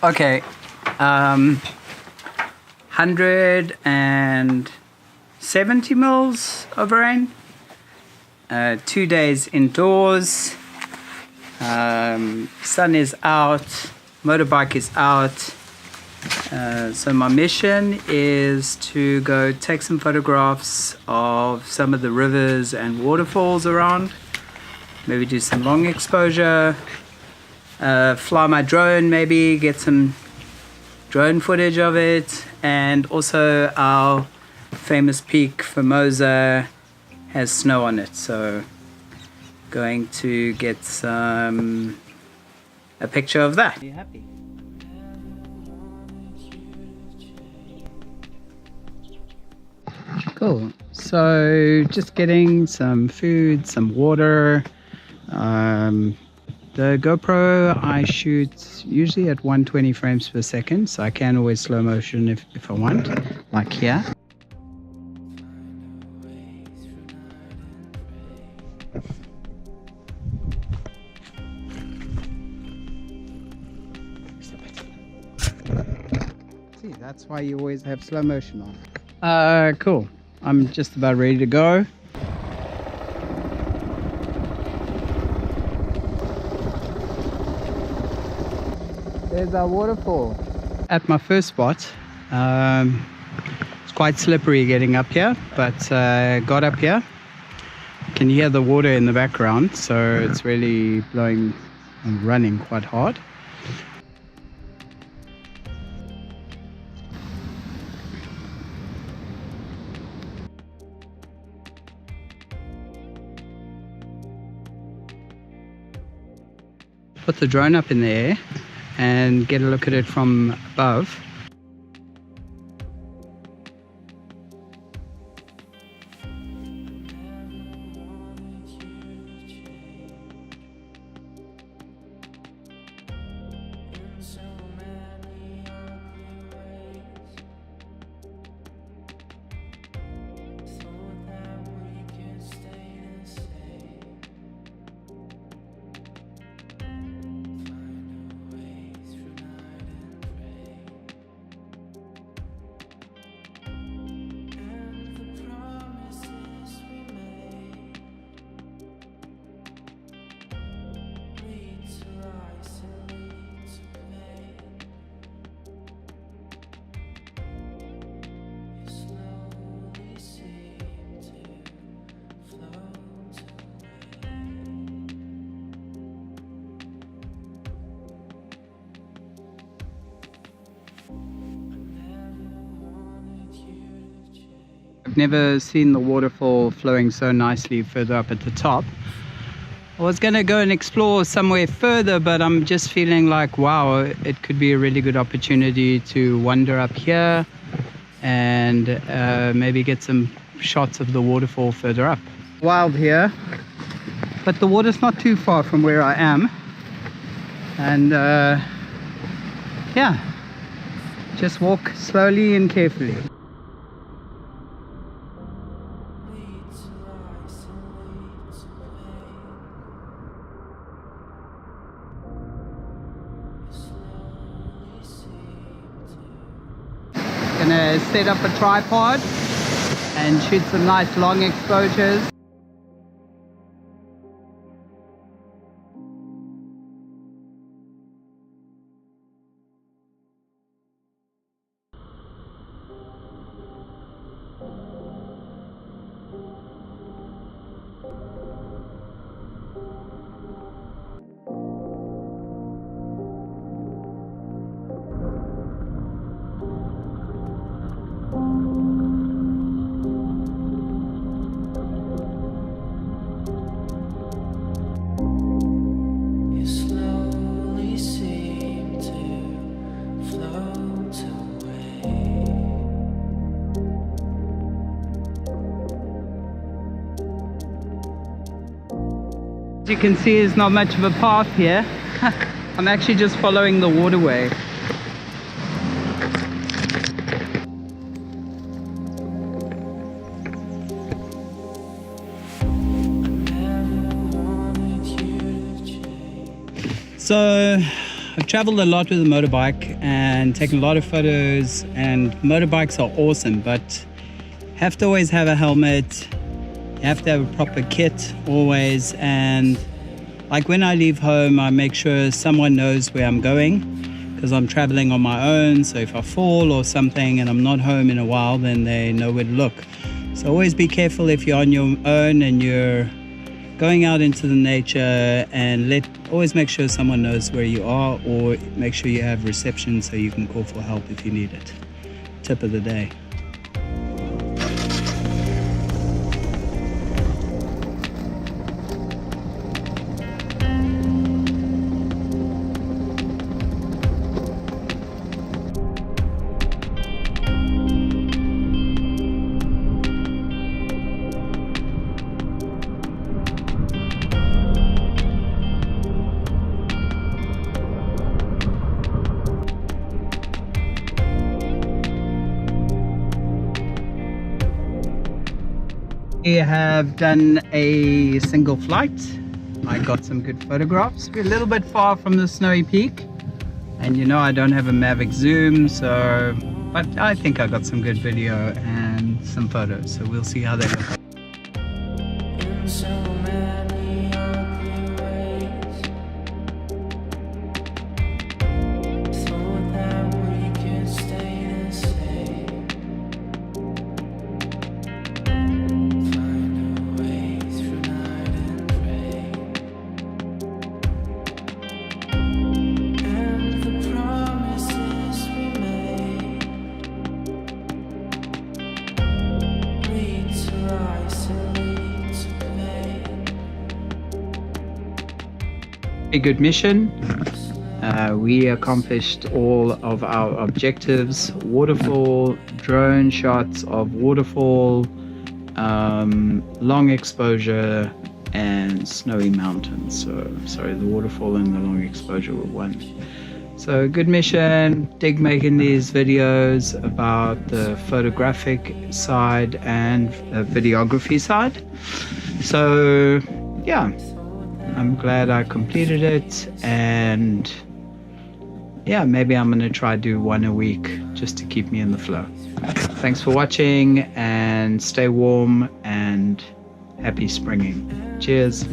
Okay, 170 mils of rain, 2 days indoors, sun is out, motorbike is out. So my mission is to go take some photographs of some of the rivers and waterfalls around, maybe do some long exposure, fly my drone, maybe get some drone footage of it. And also our famous peak Formosa has snow on it, so going to get a picture of that. Are you happy? Cool. So just getting some food, some water. The GoPro I shoot usually at 120 frames per second, so I can always slow motion if I want, like here. See, that's why you always have slow motion on. Cool. I'm just about ready to go. There's our waterfall. At my first spot, it's quite slippery getting up here, but got up here. You can hear the water in the background, so it's really blowing and running quite hard. Put the drone up in the air and get a look at it from above. I've never seen the waterfall flowing so nicely further up at the top. I was going to go and explore somewhere further, but I'm just feeling like, wow, it could be a really good opportunity to wander up here and maybe get some shots of the waterfall further up. Wild here, but the water's not too far from where I am. And yeah, just walk slowly and carefully. Gonna set up a tripod and shoot some nice long exposures. As you can see, there's not much of a path here. I'm actually just following the waterway. So I've traveled a lot with a motorbike and taken a lot of photos, and motorbikes are awesome, but have to always have a helmet. You have to have a proper kit always, and like when I leave home, I make sure someone knows where I'm going, because I'm traveling on my own. So if I fall or something and I'm not home in a while, then they know where to look. So always be careful if you're on your own and you're going out into the nature, and always make sure someone knows where you are, or make sure you have reception so you can call for help if you need it. Tip of the day. We have done a single flight. I got some good photographs. We're a little bit far from the snowy peak, and you know I don't have a Mavic zoom, but I think I got some good video and some photos, so we'll see how they look. A good mission. We accomplished all of our objectives: waterfall, drone shots of waterfall, long exposure, and snowy mountains. So sorry, the waterfall and the long exposure were one. So good mission. Dig making these videos about the photographic side and videography side. So yeah, I'm glad I completed it, and yeah, maybe I'm gonna try do one a week just to keep me in the flow. Thanks for watching, and stay warm and happy springing. Cheers.